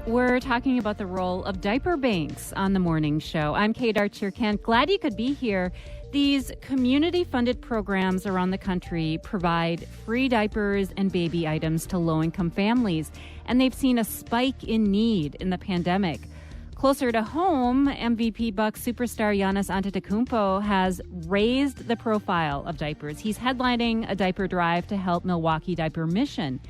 We're talking about the role of diaper banks on the morning show. I'm Kate Archer-Kent. Glad you could be here. These community-funded programs around the country provide free diapers and baby items to low-income families, and they've seen a spike in need in the pandemic. Closer to home, MVP Bucks superstar Giannis Antetokounmpo has raised the profile of diapers. He's headlining a diaper drive to help Milwaukee Diaper Mission.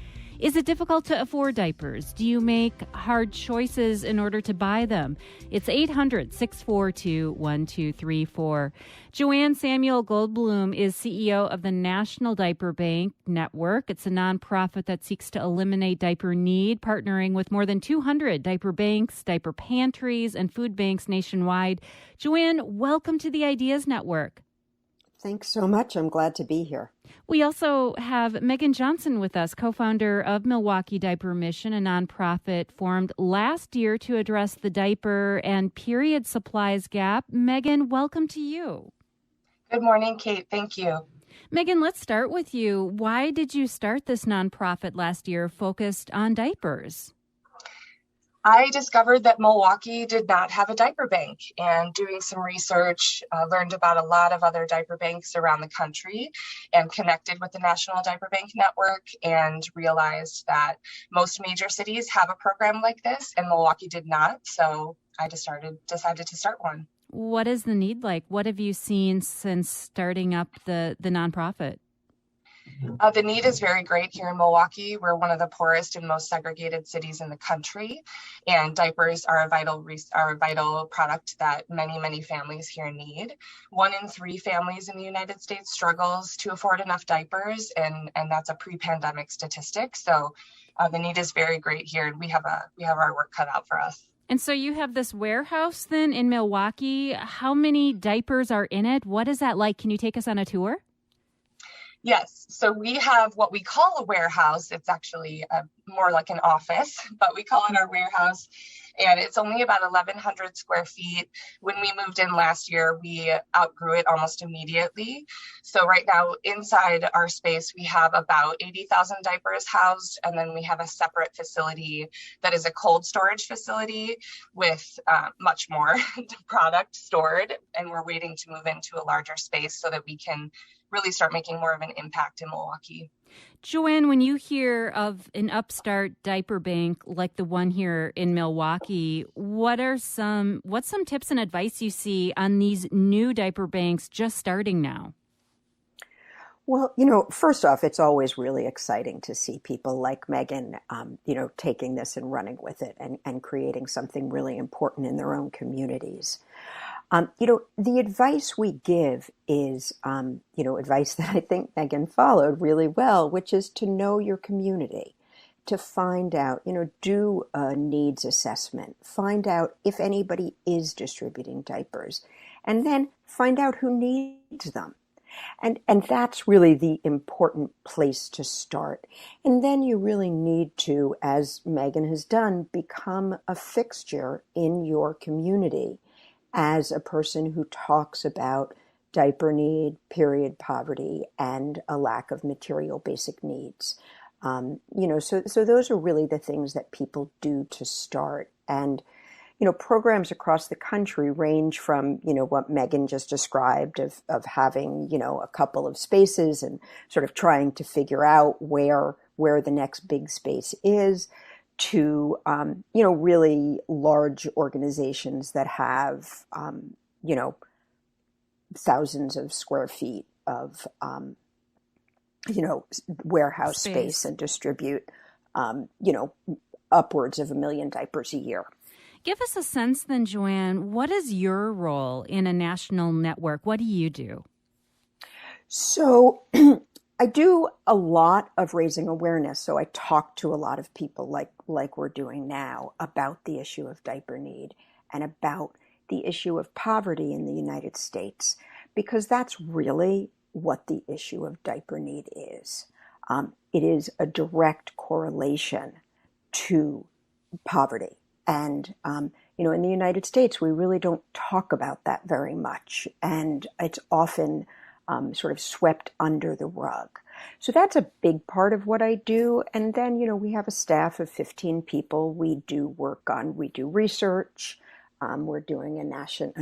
Is it difficult to afford diapers? Do you make hard choices in order to buy them? It's 800-642-1234. Joanne Samuel Goldblum is CEO of the National Diaper Bank Network. It's a nonprofit that seeks to eliminate diaper need, partnering with more than 200 diaper banks, diaper pantries, and food banks nationwide. Joanne, welcome to the Ideas Network. Thanks so much. I'm glad to be here. We also have Megan Johnson with us, co-founder of Milwaukee Diaper Mission, a nonprofit formed last year to address the diaper and period supplies gap. Megan, welcome to you. Good morning, Kate. Thank you. Megan, let's start with you. Why did you start this nonprofit last year focused on diapers? I discovered that Milwaukee did not have a diaper bank, and doing some research, learned about a lot of other diaper banks around the country and connected with the National Diaper Bank Network and realized that most major cities have a program like this and Milwaukee did not. So I decided to start one. What is the need like? What have you seen since starting up the nonprofit? The need is very great here in Milwaukee. We're one of the poorest and most segregated cities in the country, and diapers are a vital product that many families here need. 1 in 3 families in the United States struggles to afford enough diapers, and that's a pre-pandemic statistic. So the need is very great here, and we have our work cut out for us. And so you have this warehouse then in Milwaukee. How many diapers are in it? What is that like? Can you take us on a tour? Yes. So we have what we call a warehouse. It's actually more like an office, but we call it our warehouse. And it's only about 1,100 square feet. When we moved in last year, we outgrew it almost immediately. So right now inside our space, we have about 80,000 diapers housed. And then we have a separate facility that is a cold storage facility with much more product stored. And we're waiting to move into a larger space so that we can really start making more of an impact in Milwaukee. Joanne, when you hear of an upstart diaper bank like the one here in Milwaukee, what's some tips and advice you see on these new diaper banks just starting now? Well, first off, it's always really exciting to see people like Megan, taking this and running with it and creating something really important in their own communities. The advice we give is, advice that I think Megan followed really well, which is to know your community, to find out, do a needs assessment, find out if anybody is distributing diapers, and then find out who needs them. And that's really the important place to start. And then you really need to, as Megan has done, become a fixture in your community as a person who talks about diaper need, period poverty, and a lack of material basic needs. So those are really the things that people do to start. And, programs across the country range from, what Megan just described of having, a couple of spaces and sort of trying to figure out where the next big space is, to, really large organizations that have, thousands of square feet of, warehouse space and distribute, upwards of 1 million diapers a year. Give us a sense then, Joanne, what is your role in a national network? What do you do? So I do a lot of raising awareness. So I talk to a lot of people like we're doing now about the issue of diaper need and about the issue of poverty in the United States, because that's really what the issue of diaper need is. It is a direct correlation to poverty. And, in the United States, we really don't talk about that very much. And it's often sort of swept under the rug. So that's a big part of what I do. And then, we have a staff of 15 people. We do research. We're doing a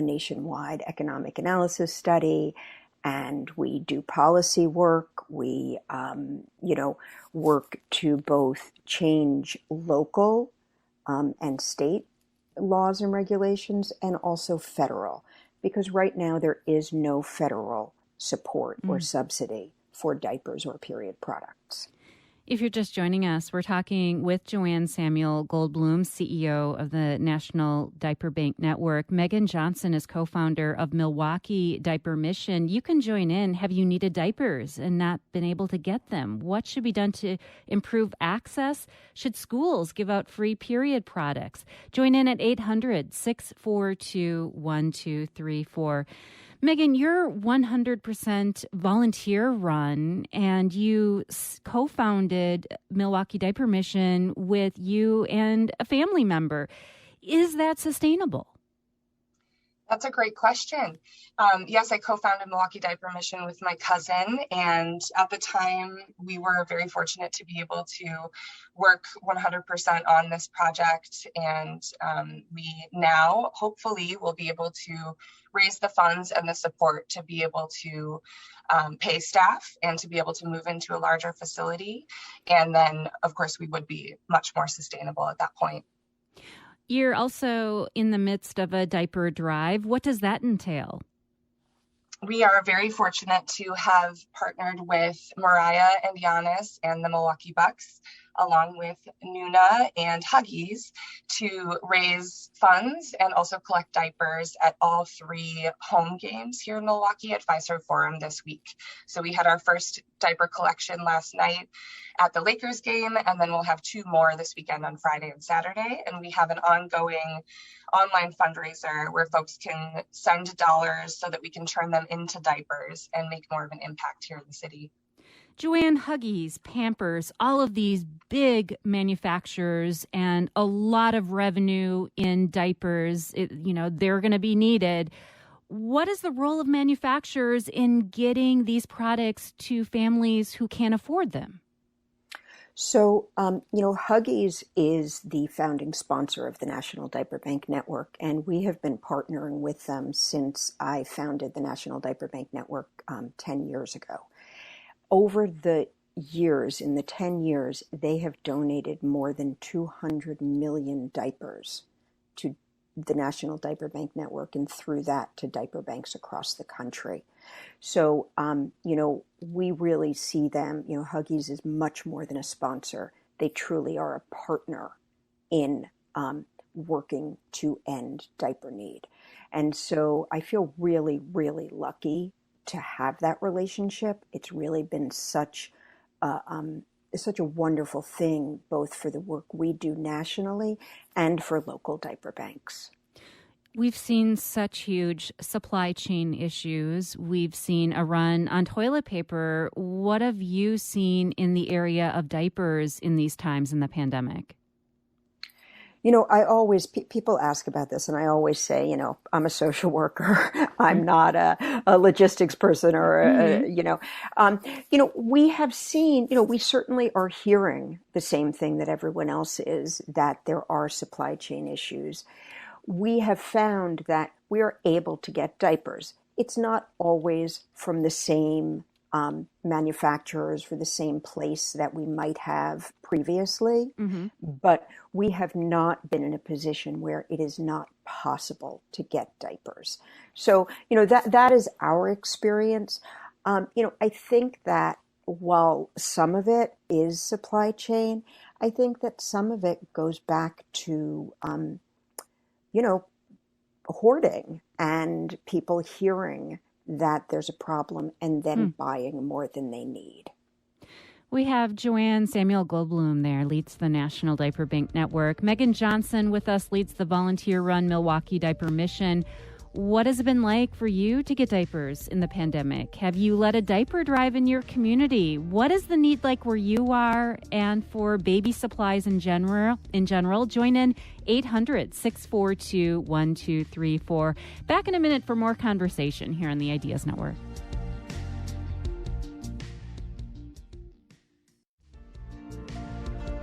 nationwide economic analysis study, and we do policy work. We, work to both change local and state laws and regulations, and also federal, because right now there is no federal support or subsidy for diapers or period products. If you're just joining us, we're talking with Joanne Samuel Goldblum, CEO of the National Diaper Bank Network. Megan Johnson is co-founder of Milwaukee Diaper Mission. You can join in. Have you needed diapers and not been able to get them? What should be done to improve access? Should schools give out free period products? Join in at 800-642-1234. Megan, you're 100% volunteer run, and you co-founded Milwaukee Diaper Mission with you and a family member. Is that sustainable? That's a great question. Yes, I co-founded Milwaukee Diaper Mission with my cousin, and at the time we were very fortunate to be able to work 100% on this project, and we now hopefully will be able to raise the funds and the support to be able to pay staff and to be able to move into a larger facility. And then, of course, we would be much more sustainable at that point. You're also in the midst of a diaper drive. What does that entail? We are very fortunate to have partnered with Mariah and Giannis and the Milwaukee Bucks, along with Nuna and Huggies, to raise funds and also collect diapers at all 3 home games here in Milwaukee at Fiserv Forum this week. So we had our first diaper collection last night at the Lakers game, and then we'll have 2 more this weekend on Friday and Saturday. And we have an ongoing online fundraiser where folks can send dollars so that we can turn them into diapers and make more of an impact here in the city. Joanne, Huggies, Pampers, all of these big manufacturers and a lot of revenue in diapers, they're going to be needed. What is the role of manufacturers in getting these products to families who can't afford them? So, Huggies is the founding sponsor of the National Diaper Bank Network, and we have been partnering with them since I founded the National Diaper Bank Network 10 years ago. Over the years, in the 10 years, they have donated more than 200 million diapers to the National Diaper Bank Network, and through that to diaper banks across the country. So, we really see them, Huggies is much more than a sponsor. They truly are a partner in working to end diaper need. And so I feel really, really lucky to have that relationship. It's really been such a wonderful thing, both for the work we do nationally and for local diaper banks. We've seen such huge supply chain issues. We've seen a run on toilet paper. What have you seen in the area of diapers in these times in the pandemic? People ask about this, and I always say, I'm a social worker. I'm not a logistics person we have seen, we certainly are hearing the same thing that everyone else is, that there are supply chain issues. We have found that we are able to get diapers. It's not always from the same manufacturers, for the same place that we might have previously, but we have not been in a position where it is not possible to get diapers. So, that is our experience. I think that while some of it is supply chain, I think that some of it goes back to, hoarding and people hearing that there's a problem and then buying more than they need. We have Joanne Samuel Goldblum there, leads the National Diaper Bank Network. Megan Johnson with us, leads the volunteer-run Milwaukee Diaper Mission. What has it been like for you to get diapers in the pandemic? Have you led a diaper drive in your community? What is the need like where you are and for baby supplies in general? Join in 800-642-1234. Back in a minute for more conversation here on the Ideas Network.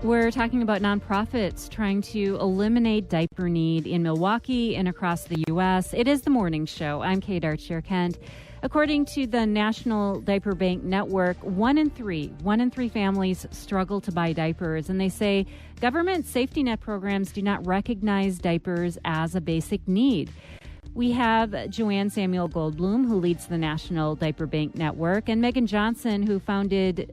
We're talking about nonprofits trying to eliminate diaper need in Milwaukee and across the U.S. It is the morning show. I'm Kate Archer-Kent. According to the National Diaper Bank Network, one in three families struggle to buy diapers, and they say government safety net programs do not recognize diapers as a basic need. We have Joanne Samuel Goldblum, who leads the National Diaper Bank Network, and Megan Johnson, who founded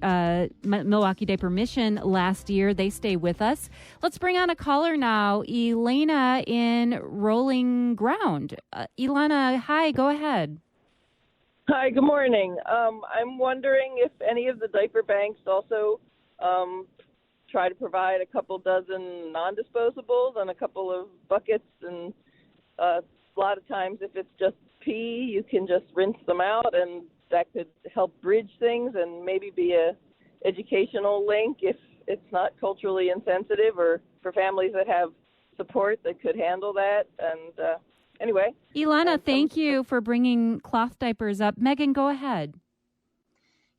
Milwaukee Diaper Mission last year. They stay with us. Let's bring on a caller now, Elena in Rolling Ground. Elena, hi, go ahead. Hi, good morning. I'm wondering if any of the diaper banks also try to provide a couple dozen non-disposables and a couple of buckets, and a lot of times if it's just pee, you can just rinse them out, and that could help bridge things and maybe be a educational link if it's not culturally insensitive, or for families that have support that could handle that. And anyway. Ilana, thank you for bringing cloth diapers up. Megan, go ahead.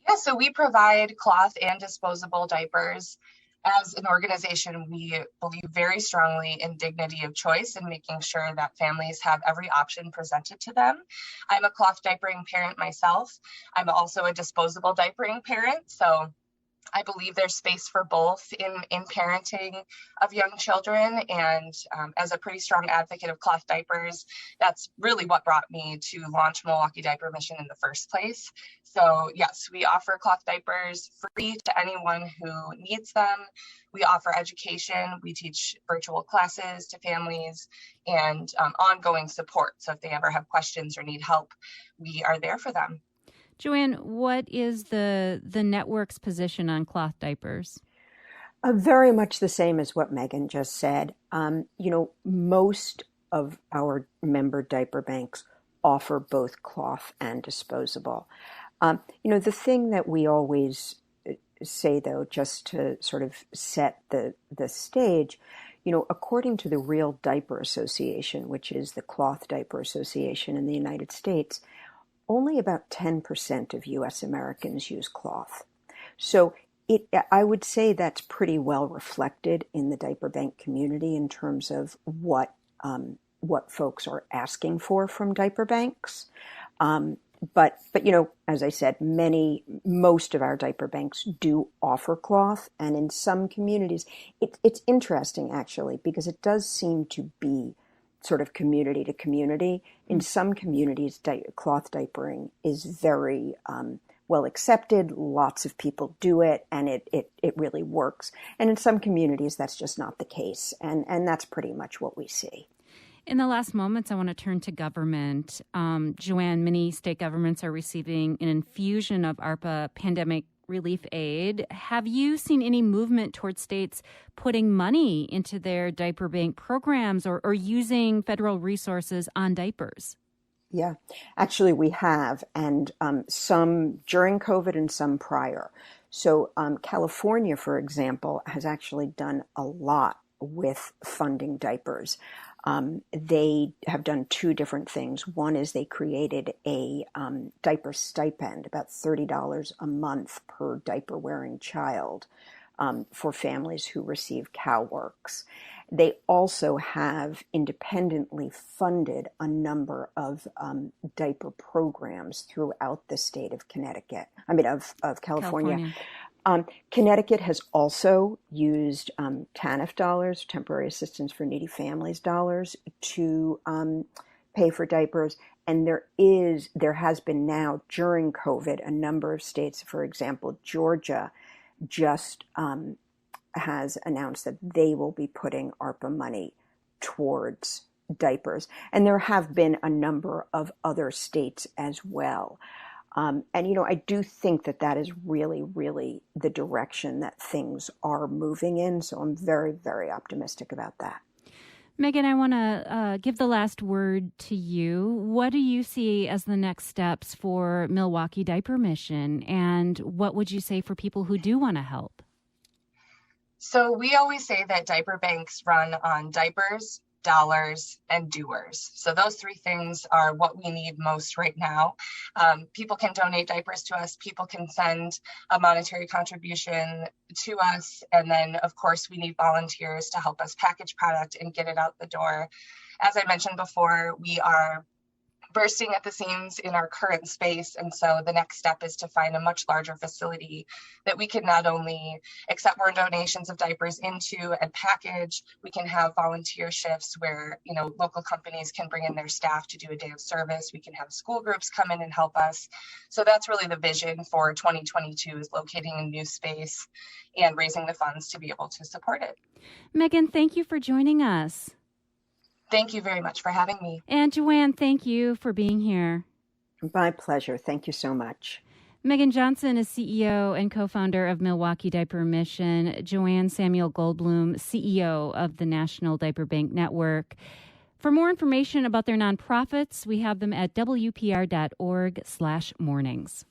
Yeah, so we provide cloth and disposable diapers. As an organization, we believe very strongly in dignity of choice and making sure that families have every option presented to them. I'm a cloth diapering parent myself. I'm also a disposable diapering parent, so I believe there's space for both in parenting of young children, and as a pretty strong advocate of cloth diapers, that's really what brought me to launch Milwaukee Diaper Mission in the first place. So yes, we offer cloth diapers free to anyone who needs them. We offer education. We teach virtual classes to families and ongoing support. So if they ever have questions or need help, we are there for them. Joanne, what is the network's position on cloth diapers? Very much the same as what Megan just said. Most of our member diaper banks offer both cloth and disposable. The thing that we always say, though, just to sort of set the stage, according to the Real Diaper Association, which is the cloth diaper association in the United States, only about 10% of U.S. Americans use cloth. So I would say that's pretty well reflected in the diaper bank community in terms of what folks are asking for from diaper banks. But as I said, most of our diaper banks do offer cloth, and in some communities, it's interesting actually, because it does seem to be sort of community to community. In some communities, cloth diapering is very well accepted. Lots of people do it, and it really works. And in some communities, that's just not the case. And that's pretty much what we see. In the last moments, I want to turn to government. Joanne, many state governments are receiving an infusion of ARPA pandemic relief aid. Have you seen any movement towards states putting money into their diaper bank programs or using federal resources on diapers? Yeah, actually we have, and some during COVID and some prior. So California, for example, has actually done a lot with funding diapers. They have done two different things. One is they created a diaper stipend, about $30 a month per diaper wearing child for families who receive CalWORKs. They also have independently funded a number of diaper programs throughout the state of California. Connecticut has also used TANF dollars, Temporary Assistance for Needy Families dollars, to pay for diapers. And there has been now during COVID a number of states, for example, Georgia just has announced that they will be putting ARPA money towards diapers. And there have been a number of other states as well. I do think that is really, really the direction that things are moving in. So I'm very, very optimistic about that. Megan, I want to give the last word to you. What do you see as the next steps for Milwaukee Diaper Mission? And what would you say for people who do want to help? So we always say that diaper banks run on diapers, dollars, and doers. So those three things are what we need most right now. People can donate diapers to us. People can send a monetary contribution to us. And then, of course, we need volunteers to help us package product and get it out the door. As I mentioned before, we are bursting at the seams in our current space. And so the next step is to find a much larger facility that we can not only accept more donations of diapers into and package, we can have volunteer shifts where, local companies can bring in their staff to do a day of service. We can have school groups come in and help us. So that's really the vision for 2022, is locating a new space and raising the funds to be able to support it. Megan, thank you for joining us. Thank you very much for having me. And Joanne, thank you for being here. My pleasure. Thank you so much. Megan Johnson is CEO and co-founder of Milwaukee Diaper Mission. Joanne Samuel Goldblum, CEO of the National Diaper Bank Network. For more information about their nonprofits, we have them at wpr.org/mornings.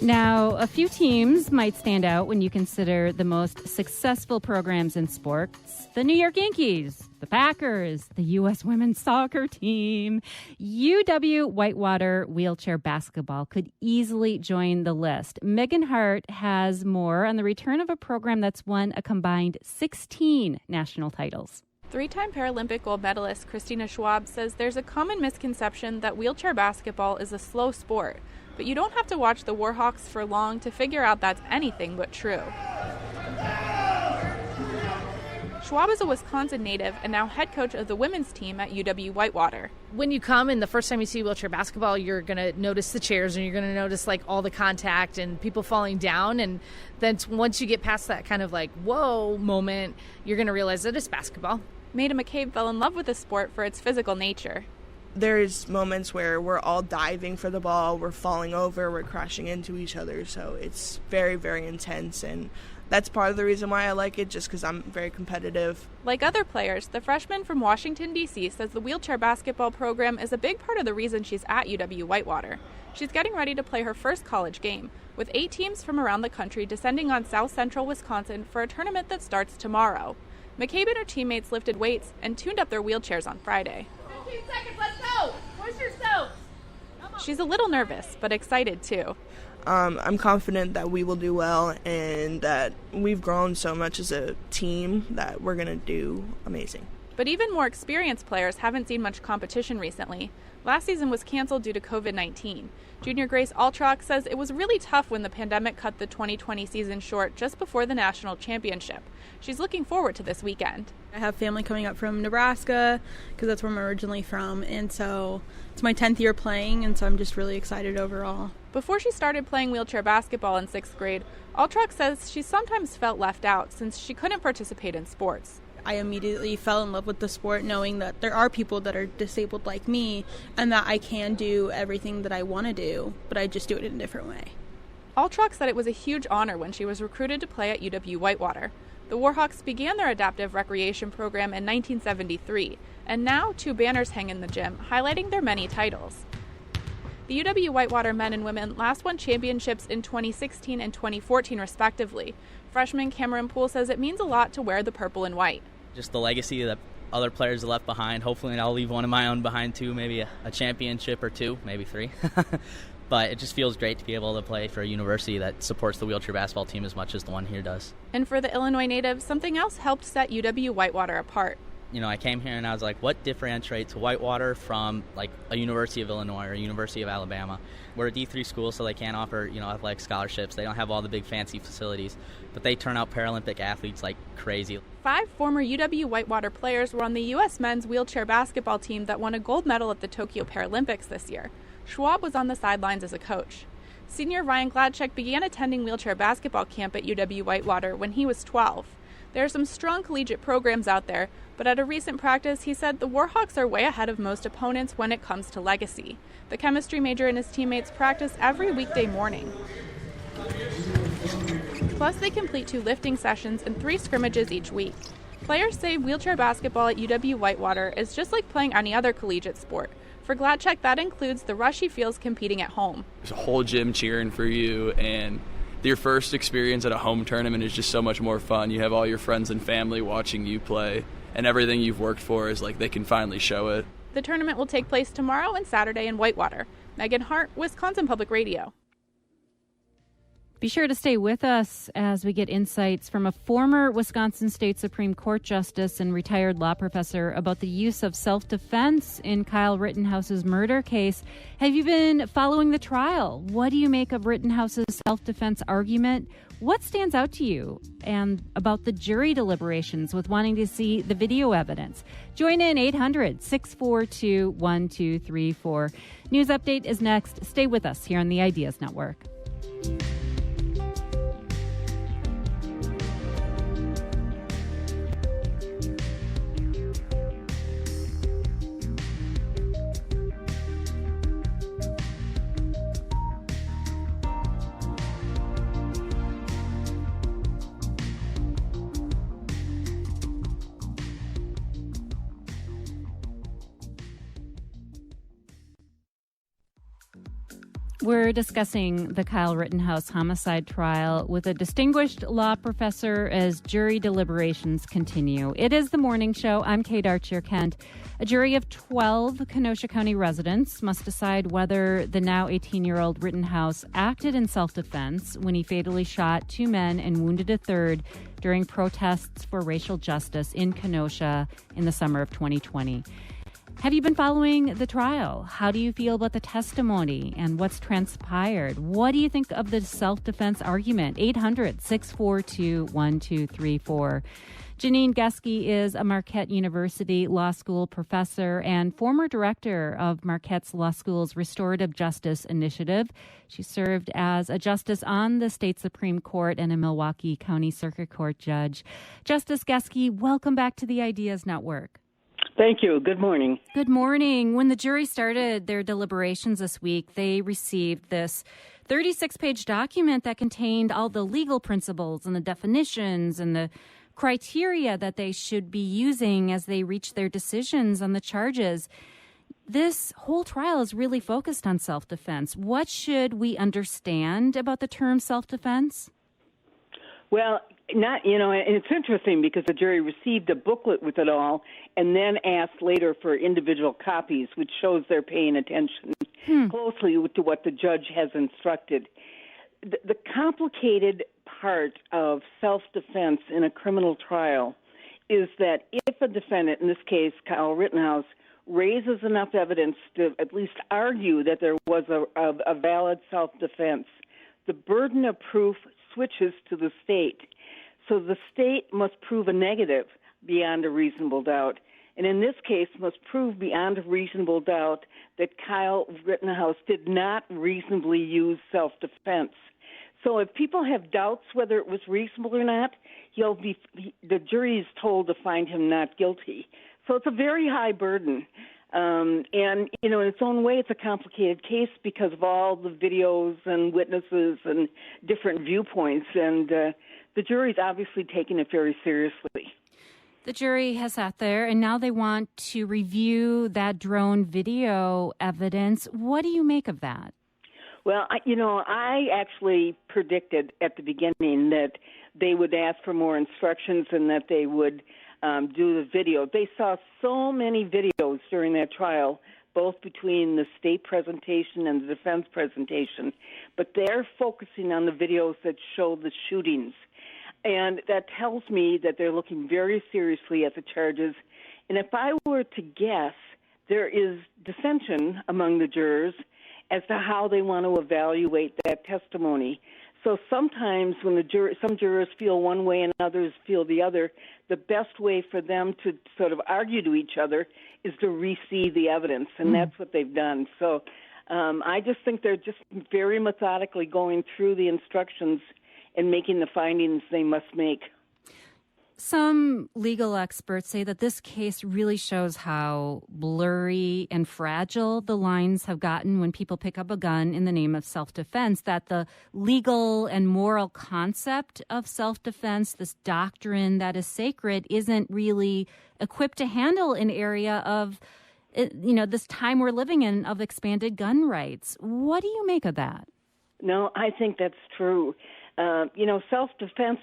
Now, a few teams might stand out when you consider the most successful programs in sports. The New York Yankees, the Packers, the U.S. women's soccer team. UW-Whitewater wheelchair basketball could easily join the list. Megan Hart has more on the return of a program that's won a combined 16 national titles. Three-time Paralympic gold medalist Christina Schwab says there's a common misconception that wheelchair basketball is a slow sport. But you don't have to watch the Warhawks for long to figure out that's anything but true. Schwab is a Wisconsin native and now head coach of the women's team at UW-Whitewater. When you come and the first time you see wheelchair basketball, you're going to notice the chairs and you're going to notice all the contact and people falling down. And then once you get past that kind of whoa moment, you're going to realize that it's basketball. Maida McCabe fell in love with the sport for its physical nature. There's moments where we're all diving for the ball, we're falling over, we're crashing into each other, so it's very, very intense, and that's part of the reason why I like it, just because I'm very competitive. Like other players, the freshman from Washington, D.C. says the wheelchair basketball program is a big part of the reason she's at UW-Whitewater. She's getting ready to play her first college game, with 8 teams from around the country descending on south central Wisconsin for a tournament that starts tomorrow. McCabe and her teammates lifted weights and tuned up their wheelchairs on Friday. 15 seconds, let's go! Where's your soap? She's a little nervous, but excited too. I'm confident that we will do well and that we've grown so much as a team that we're going to do amazing. But even more experienced players haven't seen much competition recently. Last season was canceled due to COVID-19. Junior Grace Altrock says it was really tough when the pandemic cut the 2020 season short just before the national championship. She's looking forward to this weekend. I have family coming up from Nebraska because that's where I'm originally from, and so it's my 10th year playing, and so I'm just really excited overall. Before she started playing wheelchair basketball in 6th grade, Altrock says she sometimes felt left out since she couldn't participate in sports. I immediately fell in love with the sport, knowing that there are people that are disabled like me and that I can do everything that I want to do, but I just do it in a different way. Altrock said it was a huge honor when she was recruited to play at UW-Whitewater. The Warhawks began their adaptive recreation program in 1973, and now 2 banners hang in the gym, highlighting their many titles. The UW-Whitewater men and women last won championships in 2016 and 2014, respectively. Freshman Cameron Poole says it means a lot to wear the purple and white. Just the legacy that other players have left behind. Hopefully I'll leave one of my own behind too, maybe a championship or 2, maybe 3. But it just feels great to be able to play for a university that supports the wheelchair basketball team as much as the one here does. And for the Illinois native, something else helped set UW-Whitewater apart. I came here and I was like, what differentiates Whitewater from a University of Illinois or a University of Alabama? We're a D3 school, so they can't offer, athletic scholarships. They don't have all the big fancy facilities, but they turn out Paralympic athletes like crazy. 5 former UW-Whitewater players were on the U.S. men's wheelchair basketball team that won a gold medal at the Tokyo Paralympics this year. Schwab was on the sidelines as a coach. Senior Ryan Gladcheck began attending wheelchair basketball camp at UW-Whitewater when he was 12. There are some strong collegiate programs out there, but at a recent practice, he said the Warhawks are way ahead of most opponents when it comes to legacy. The chemistry major and his teammates practice every weekday morning. Plus, they complete 2 lifting sessions and 3 scrimmages each week. Players say wheelchair basketball at UW-Whitewater is just like playing any other collegiate sport. For Gladcheck, that includes the rush he feels competing at home. There's a whole gym cheering for you, and your first experience at a home tournament is just so much more fun. You have all your friends and family watching you play, and everything you've worked for is like they can finally show it. The tournament will take place tomorrow and Saturday in Whitewater. Megan Hart, Wisconsin Public Radio. Be sure to stay with us as we get insights from a former Wisconsin State Supreme Court Justice and retired law professor about the use of self-defense in Kyle Rittenhouse's murder case. Have you been following the trial? What do you make of Rittenhouse's self-defense argument? What stands out to you and about the jury deliberations with wanting to see the video evidence? Join in 800-642-1234. News Update is next. Stay with us here on the Ideas Network. We're discussing the Kyle Rittenhouse homicide trial with a distinguished law professor as jury deliberations continue. It is the morning show. I'm Kate Archer-Kent. A jury of 12 Kenosha County residents must decide whether the now 18-year-old Rittenhouse acted in self-defense when he fatally shot two men and wounded a third during protests for racial justice in Kenosha in the summer of 2020. Have you been following the trial? How do you feel about the testimony and what's transpired? What do you think of the self-defense argument? 800-642-1234. Janine Geske is a Marquette University Law School professor and former director of Marquette's Law School's Restorative Justice Initiative. She served as a justice on the state Supreme Court and a Milwaukee County Circuit Court judge. Justice Geske, welcome back to the Ideas Network. Thank you. Good morning. Good morning. When the jury started their deliberations this week, they received this 36-page document that contained all the legal principles and the definitions and the criteria that they should be using as they reach their decisions on the charges. This whole trial is really focused on self-defense. What should we understand about the term self-defense? Well, and it's interesting because the jury received a booklet with it all and then asked later for individual copies, which shows they're paying attention closely to what the judge has instructed. The complicated part of self-defense in a criminal trial is that if a defendant, in this case Kyle Rittenhouse, raises enough evidence to at least argue that there was a valid self-defense, the burden of proof switches to the state. So the state must prove a negative beyond a reasonable doubt. And in this case, must prove beyond a reasonable doubt that Kyle Rittenhouse did not reasonably use self-defense. So if people have doubts whether it was reasonable or not, the jury is told to find him not guilty. So it's a very high burden. And, in its own way, it's a complicated case because of all the videos and witnesses and different viewpoints. And the jury's obviously taking it very seriously. The jury has sat there, and now they want to review that drone video evidence. What do you make of that? Well, I actually predicted at the beginning that they would ask for more instructions and that they would do the video. They saw so many videos during that trial, both between the state presentation and the defense presentation, but they're focusing on the videos that show the shootings. And that tells me that they're looking very seriously at the charges. And if I were to guess, there is dissension among the jurors as to how they want to evaluate that testimony. So sometimes when some jurors feel one way and others feel the other, the best way for them to sort of argue to each other is to re-see the evidence, and that's what they've done. So I just think they're just very methodically going through the instructions and making the findings they must make. Some legal experts say that this case really shows how blurry and fragile the lines have gotten when people pick up a gun in the name of self-defense, that the legal and moral concept of self-defense, this doctrine that is sacred, isn't really equipped to handle an area of, this time we're living in of expanded gun rights. What do you make of that? No, I think that's true. Self-defense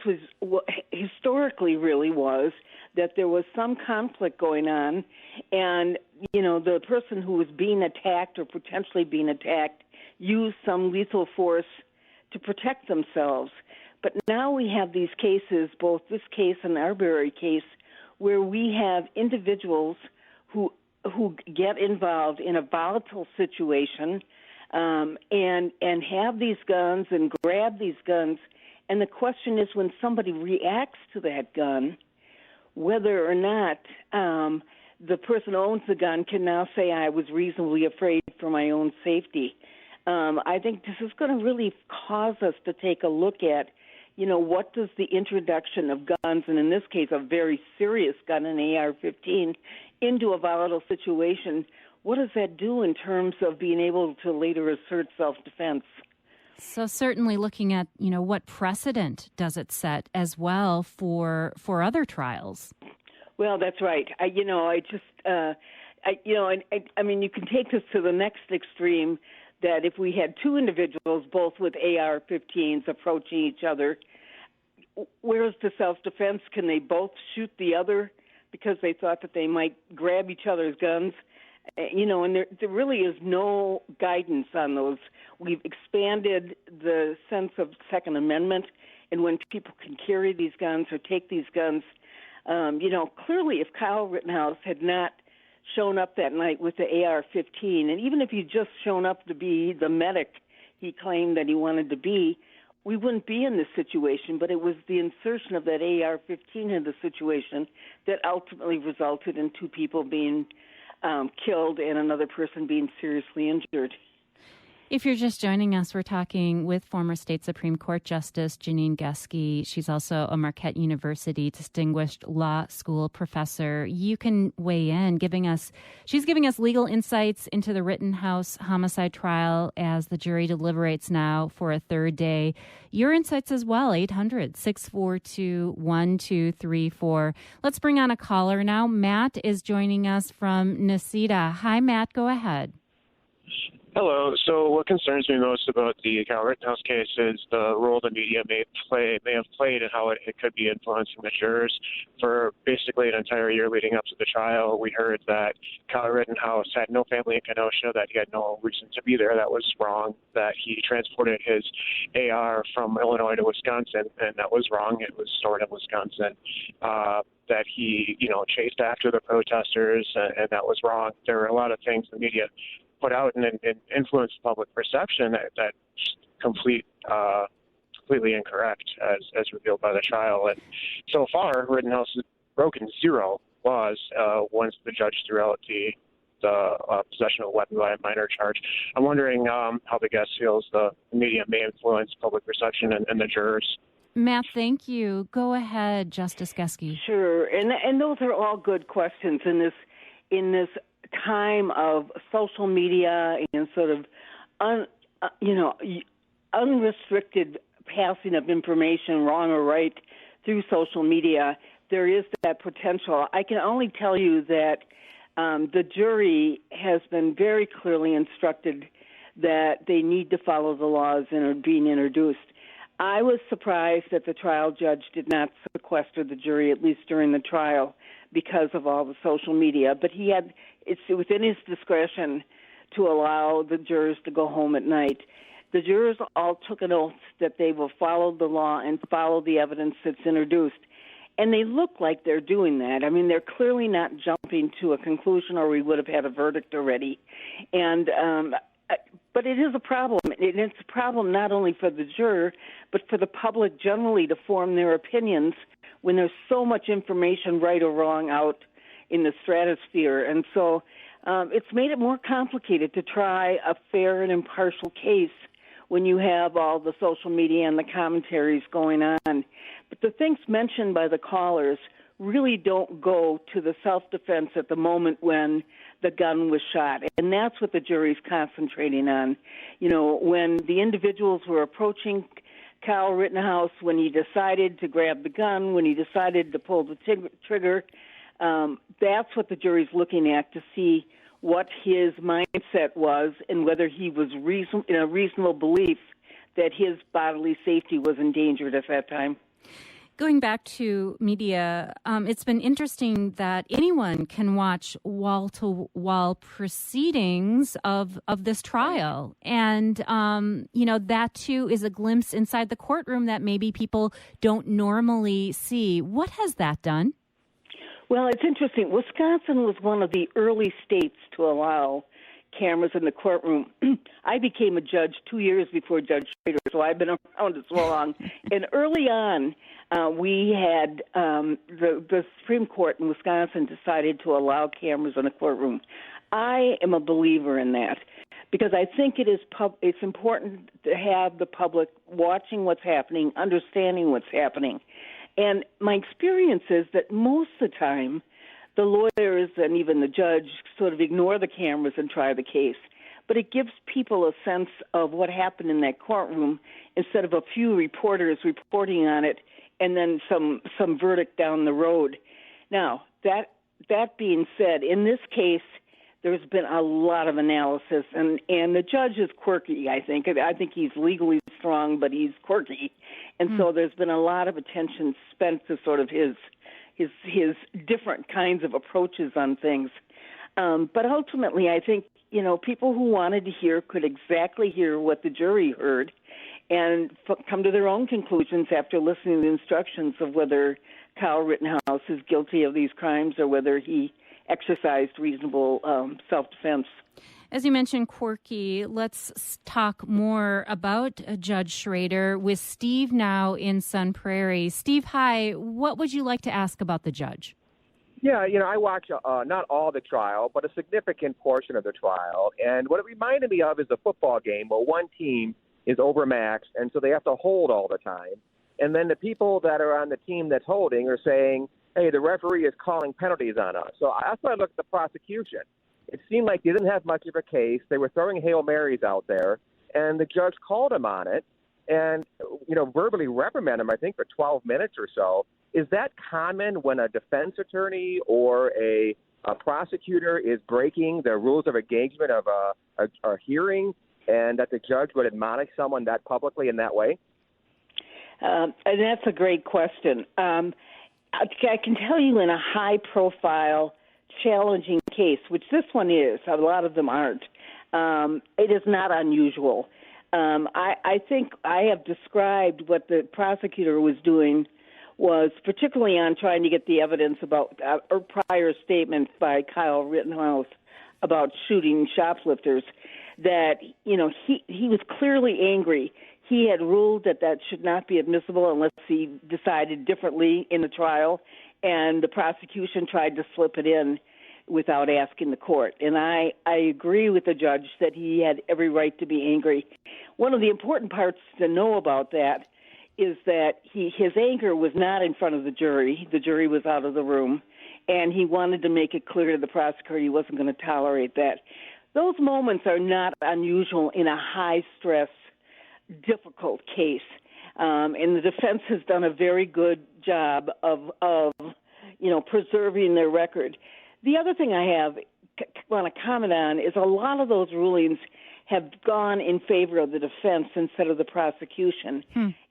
historically really was that there was some conflict going on, and, the person who was being attacked or potentially being attacked used some lethal force to protect themselves. But now we have these cases, both this case and the Arbery case, where we have individuals who get involved in a volatile situation and have these guns and grab these guns. And the question is, when somebody reacts to that gun, whether or not the person who owns the gun can now say, I was reasonably afraid for my own safety. I think this is going to really cause us to take a look at, what does the introduction of guns, and in this case a very serious gun, an AR-15, into a volatile situation, what does that do in terms of being able to later assert self-defense? So certainly looking at, what precedent does it set as well for other trials? Well, that's right. You can take this to the next extreme, that if we had two individuals, both with AR-15s approaching each other, where's the self-defense? Can they both shoot the other because they thought that they might grab each other's guns? And there really is no guidance on those. We've expanded the sense of Second Amendment, and when people can carry these guns or take these guns, clearly if Kyle Rittenhouse had not shown up that night with the AR-15, and even if he'd just shown up to be the medic he claimed that he wanted to be, we wouldn't be in this situation. But it was the insertion of that AR-15 in the situation that ultimately resulted in two people being killed and another person being seriously injured. If you're just joining us, we're talking with former State Supreme Court Justice Janine Geske. She's also a Marquette University Distinguished Law School professor. You can weigh in, she's giving us legal insights into the Rittenhouse homicide trial as the jury deliberates now for a third day. Your insights as well, 800-642-1234. Let's bring on a caller now. Matt is joining us from Necedah. Hi, Matt, go ahead. Hello. So what concerns me most about the Kyle Rittenhouse case is the role the media may have played and how it could be influencing the jurors. For basically an entire year leading up to the trial, we heard that Kyle Rittenhouse had no family in Kenosha, that he had no reason to be there. That was wrong. That he transported his AR from Illinois to Wisconsin, and that was wrong. It was stored in Wisconsin. That he, chased after the protesters, and that was wrong. There were a lot of things the media put out and influenced public perception that completely incorrect as revealed by the trial. And so far, Rittenhouse has broken zero laws once the judge threw out the possession of a weapon by a minor charge. I'm wondering how the guest feels the media may influence public perception and the jurors. Matt, thank you. Go ahead, Justice Geske. Sure, and those are all good questions in this time of social media and sort of unrestricted passing of information, wrong or right, through social media. There is that potential. I can only tell you that the jury has been very clearly instructed that they need to follow the laws that are being introduced. I was surprised that the trial judge did not sequester the jury, at least during the trial, because of all the social media. But it's within his discretion to allow the jurors to go home at night. The jurors all took an oath that they will follow the law and follow the evidence that's introduced. And they look like they're doing that. I mean, they're clearly not jumping to a conclusion, or we would have had a verdict already. And but it is a problem. It's a problem not only for the juror, but for the public generally to form their opinions when there's so much information, right or wrong, out in the stratosphere. And so it's made it more complicated to try a fair and impartial case when you have all the social media and the commentaries going on. But the things mentioned by the callers really don't go to the self-defense at the moment when the gun was shot. And that's what the jury's concentrating on. You know, when the individuals were approaching Kyle Rittenhouse, when he decided to grab the gun, when he decided to pull the trigger, that's what the jury's looking at to see what his mindset was and whether he was in a reasonable belief that his bodily safety was endangered at that time. Going back to media, it's been interesting that anyone can watch wall-to-wall proceedings of this trial. And, that too is a glimpse inside the courtroom that maybe people don't normally see. What has that done? Well, it's interesting. Wisconsin was one of the early states to allow cameras in the courtroom. I became a judge 2 years before Judge Schrader, so I've been around as long. And early on, we had the Supreme Court in Wisconsin decided to allow cameras in the courtroom. I am a believer in that because I think it's important to have the public watching what's happening, understanding what's happening. And my experience is that most of the time, the lawyers and even the judge sort of ignore the cameras and try the case. But it gives people a sense of what happened in that courtroom instead of a few reporters reporting on it and then some verdict down the road. Now, that being said, in this case, there's been a lot of analysis, and the judge is quirky, I think. I think he's legally strong, but he's quirky. And so there's been a lot of attention spent to sort of his different kinds of approaches on things. But ultimately, I think, people who wanted to hear could exactly hear what the jury heard and come to their own conclusions after listening to the instructions of whether Kyle Rittenhouse is guilty of these crimes or whether he exercised reasonable self-defense. As you mentioned, quirky, let's talk more about Judge Schrader with Steve now in Sun Prairie. Steve, hi. What would you like to ask about the judge? Yeah, I watch not all the trial, but a significant portion of the trial. And what it reminded me of is a football game where one team is overmatched, and so they have to hold all the time. And then the people that are on the team that's holding are saying, hey, the referee is calling penalties on us. So that's why I looked at the prosecution. It seemed like they didn't have much of a case. They were throwing Hail Marys out there, and the judge called him on it and, verbally reprimanded him, I think, for 12 minutes or so. Is that common when a defense attorney or a prosecutor is breaking the rules of engagement of a hearing and that the judge would admonish someone that publicly in that way? And that's a great question. I can tell you in a high-profile, challenging case, which this one is, a lot of them aren't, it is not unusual. I think I have described what the prosecutor was doing was particularly on trying to get the evidence about a prior statement by Kyle Rittenhouse about shooting shoplifters, that, he was clearly angry. He had ruled that should not be admissible unless he decided differently in the trial, and the prosecution tried to slip it in without asking the court. And I agree with the judge that he had every right to be angry. One of the important parts to know about that is that his anger was not in front of the jury. The jury was out of the room, and he wanted to make it clear to the prosecutor he wasn't going to tolerate that. Those moments are not unusual in a high-stress, difficult case. And the defense has done a very good job of preserving their record. The other thing I want to comment on is a lot of those rulings have gone in favor of the defense instead of the prosecution.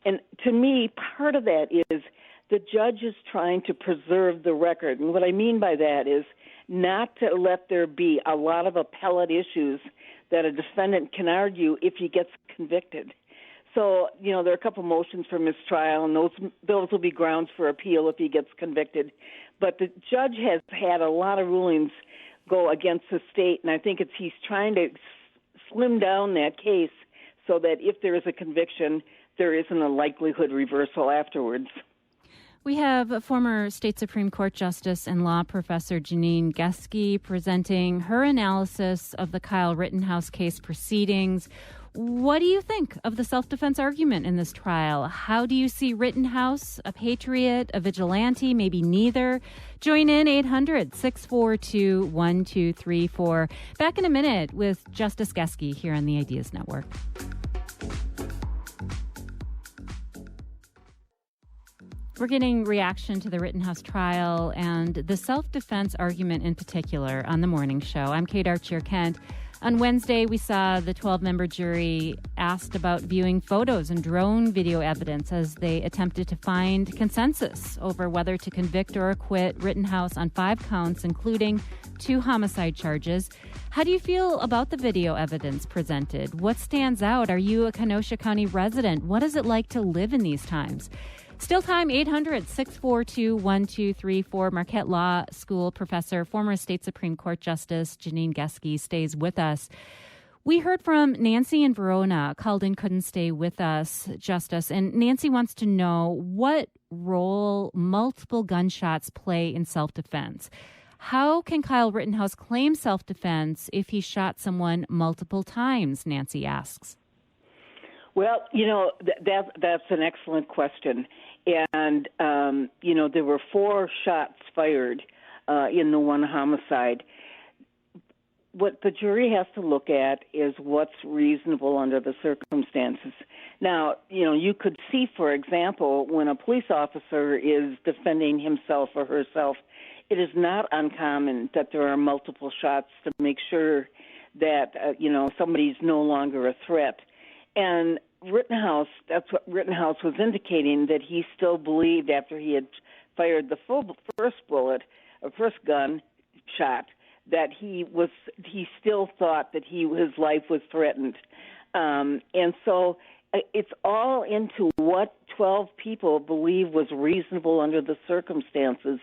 And to me, part of that is the judge is trying to preserve the record. And what I mean by that is not to let there be a lot of appellate issues that a defendant can argue if he gets convicted. So, there are a couple motions for mistrial, and those will be grounds for appeal if he gets convicted. But the judge has had a lot of rulings go against the state, and I think he's trying to slim down that case so that if there is a conviction, there isn't a likelihood reversal afterwards. We have former State Supreme Court Justice and law professor Janine Geske presenting her analysis of the Kyle Rittenhouse case proceedings. What do you think of the self-defense argument in this trial? How do you see Rittenhouse, a patriot, a vigilante, maybe neither? Join in 800-642-1234. Back in a minute with Justice Geske here on the Ideas Network. We're getting reaction to the Rittenhouse trial and the self-defense argument in particular on the morning show. I'm Kate Archer-Kent. On Wednesday, we saw the 12-member jury asked about viewing photos and drone video evidence as they attempted to find consensus over whether to convict or acquit Rittenhouse on 5 counts, including 2 homicide charges. How do you feel about the video evidence presented? What stands out? Are you a Kenosha County resident? What is it like to live in these times? Still time, 800-642-1234. Marquette Law School professor, former state Supreme Court Justice Janine Geske stays with us. We heard from Nancy in Verona, called in, couldn't stay with us, Justice. And Nancy wants to know what role multiple gunshots play in self-defense. How can Kyle Rittenhouse claim self-defense if he shot someone multiple times, Nancy asks. Well, that's an excellent question. And, there were 4 shots fired in the one homicide. What the jury has to look at is what's reasonable under the circumstances. Now, you could see, for example, when a police officer is defending himself or herself, it is not uncommon that there are multiple shots to make sure that, somebody's no longer a threat. And Rittenhouse, that's what Rittenhouse was indicating, that he still believed after he had fired the first gun shot, that he still thought that his life was threatened. And so it's all into what 12 people believe was reasonable under the circumstances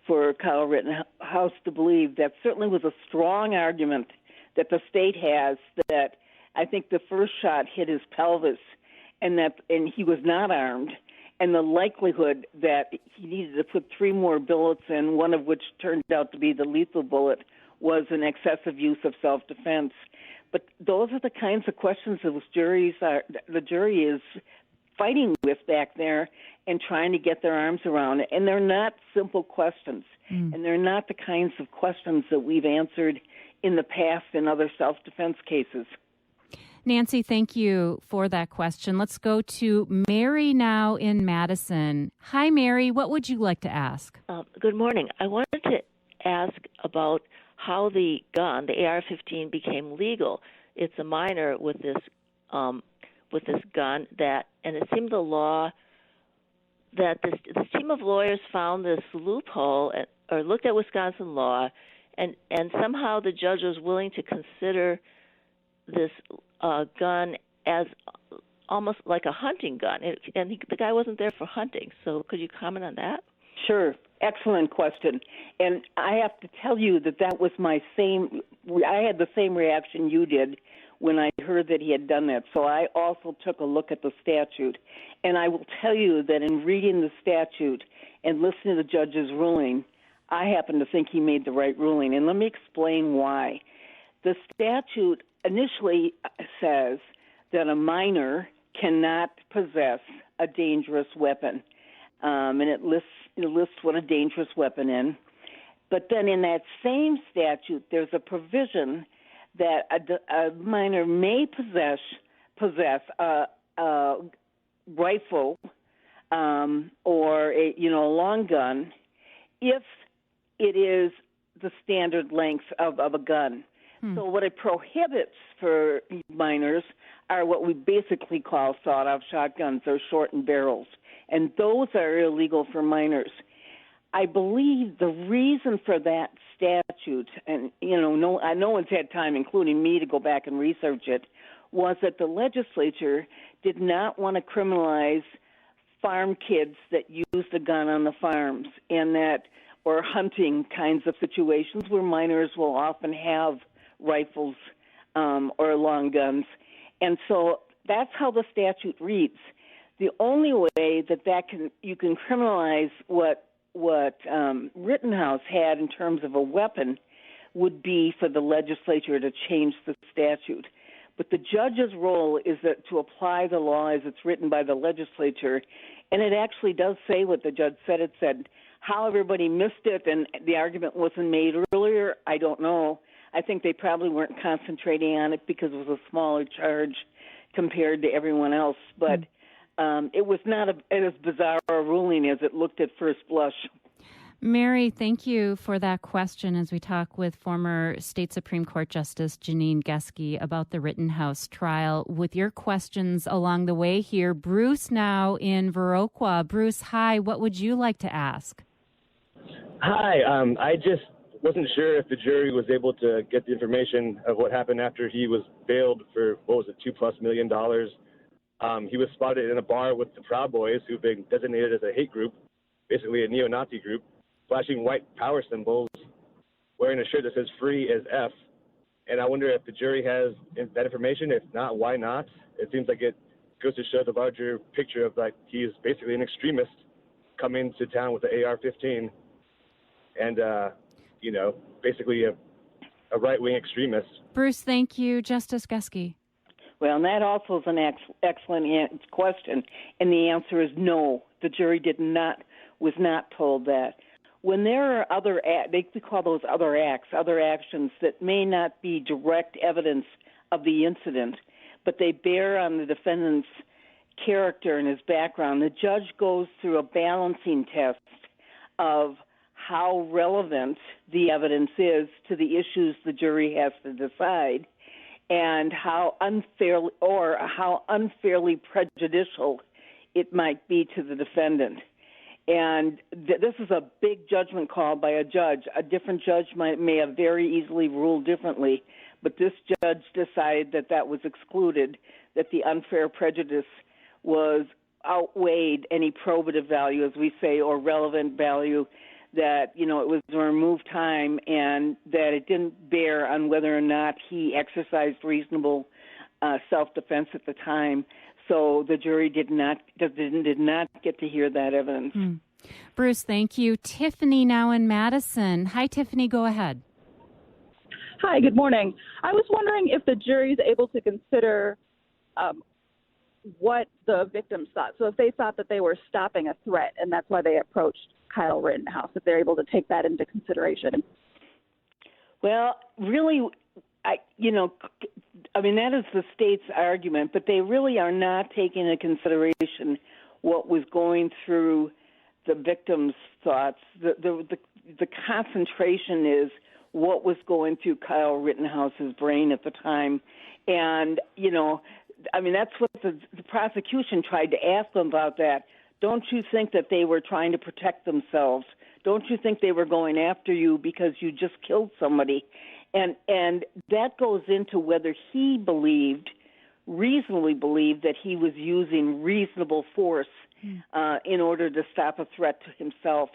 for Kyle Rittenhouse to believe. That certainly was a strong argument that the state has, that I think the first shot hit his pelvis, and he was not armed, and the likelihood that he needed to put 3 more bullets in, one of which turned out to be the lethal bullet, was an excessive use of self-defense. But those are the kinds of questions that the jury is fighting with back there and trying to get their arms around. And they're not simple questions, and they're not the kinds of questions that we've answered in the past in other self-defense cases. Nancy, thank you for that question. Let's go to Mary now in Madison. Hi, Mary. What would you like to ask? Good morning. I wanted to ask about how the gun, the AR-15, became legal. It's a minor with this gun and it seemed the law that this team of lawyers found this loophole or looked at Wisconsin law, and somehow the judge was willing to consider this gun as almost like a hunting gun, the guy wasn't there for hunting. So could you comment on that? Sure. Excellent question. And I have to tell you that was I had the same reaction you did when I heard that he had done that. So I also took a look at the statute. And I will tell you that in reading the statute and listening to the judge's ruling, I happen to think he made the right ruling. And let me explain why. The statute initially says that a minor cannot possess a dangerous weapon, and it lists what a dangerous weapon is. But then in that same statute, there's a provision that a minor may possess a rifle or a long gun if it is the standard length of a gun. So what it prohibits for minors are what we basically call sawed-off shotguns or shortened barrels, and those are illegal for minors. I believe the reason for that statute, and no one's had time, including me, to go back and research it, was that the legislature did not want to criminalize farm kids that used a gun on the farms, or hunting kinds of situations where minors will often have rifles or long guns. And so that's how the statute reads. The only way you can criminalize what Rittenhouse had in terms of a weapon would be for the legislature to change the statute. But the judge's role is that to apply the law as it's written by the legislature, and it actually does say what the judge said. It said how everybody missed it and the argument wasn't made earlier, I don't know. I think they probably weren't concentrating on it because it was a smaller charge compared to everyone else. But it was not as bizarre a ruling as it looked at first blush. Mary, thank you for that question as we talk with former State Supreme Court Justice Janine Geske about the Rittenhouse trial. With your questions along the way here, Bruce now in Viroqua. Bruce, hi. What would you like to ask? Hi. I just wasn't sure if the jury was able to get the information of what happened after he was bailed for, $2+ million. He was spotted in a bar with the Proud Boys, who've been designated as a hate group, basically a neo-Nazi group, flashing white power symbols, wearing a shirt that says free as F. And I wonder if the jury has that information. If not, why not? It seems like it goes to show the larger picture of like he's basically an extremist coming to town with the AR-15 and, basically a right-wing extremist. Bruce, thank you. Justice Geske. Well, and that also is an excellent question, and the answer is no. The jury was not told that. When there are other we call those other actions that may not be direct evidence of the incident, but they bear on the defendant's character and his background, the judge goes through a balancing test of how relevant the evidence is to the issues the jury has to decide, and how unfairly prejudicial it might be to the defendant. And this is a big judgment call by a judge. A different judge may have very easily ruled differently, but this judge decided that was excluded, that the unfair prejudice was outweighed any probative value, as we say, or relevant value, that, it was a removed time and that it didn't bear on whether or not he exercised reasonable self-defense at the time. So the jury did not get to hear that evidence. Bruce, thank you. Tiffany now in Madison. Hi, Tiffany. Go ahead. Hi, good morning. I was wondering if the jury is able to consider what the victims thought. So if they thought that they were stopping a threat and that's why they approached Kyle Rittenhouse, if they're able to take that into consideration. Well, really, that is the state's argument, but they really are not taking into consideration what was going through the victim's thoughts. The concentration is what was going through Kyle Rittenhouse's brain at the time. And, that's what the prosecution tried to ask them about that. Don't you think that they were trying to protect themselves? Don't you think they were going after you because you just killed somebody? And that goes into whether he reasonably believed that he was using reasonable force in order to stop a threat to himself.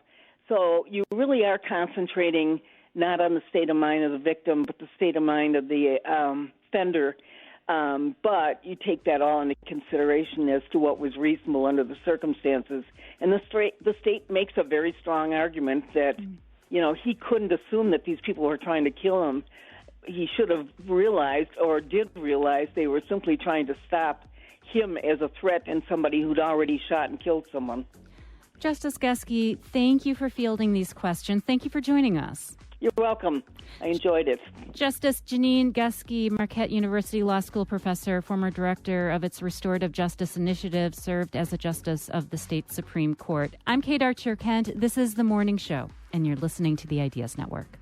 So you really are concentrating not on the state of mind of the victim, but the state of mind of the offender. But you take that all into consideration as to what was reasonable under the circumstances. And the state makes a very strong argument that, he couldn't assume that these people were trying to kill him. He should have realized or did realize they were simply trying to stop him as a threat and somebody who'd already shot and killed someone. Justice Geske, thank you for fielding these questions. Thank you for joining us. You're welcome. I enjoyed it. Justice Janine Geske, Marquette University Law School professor, former director of its Restorative Justice Initiative, served as a justice of the state Supreme Court. I'm Kate Archer-Kent. This is The Morning Show, and you're listening to the Ideas Network.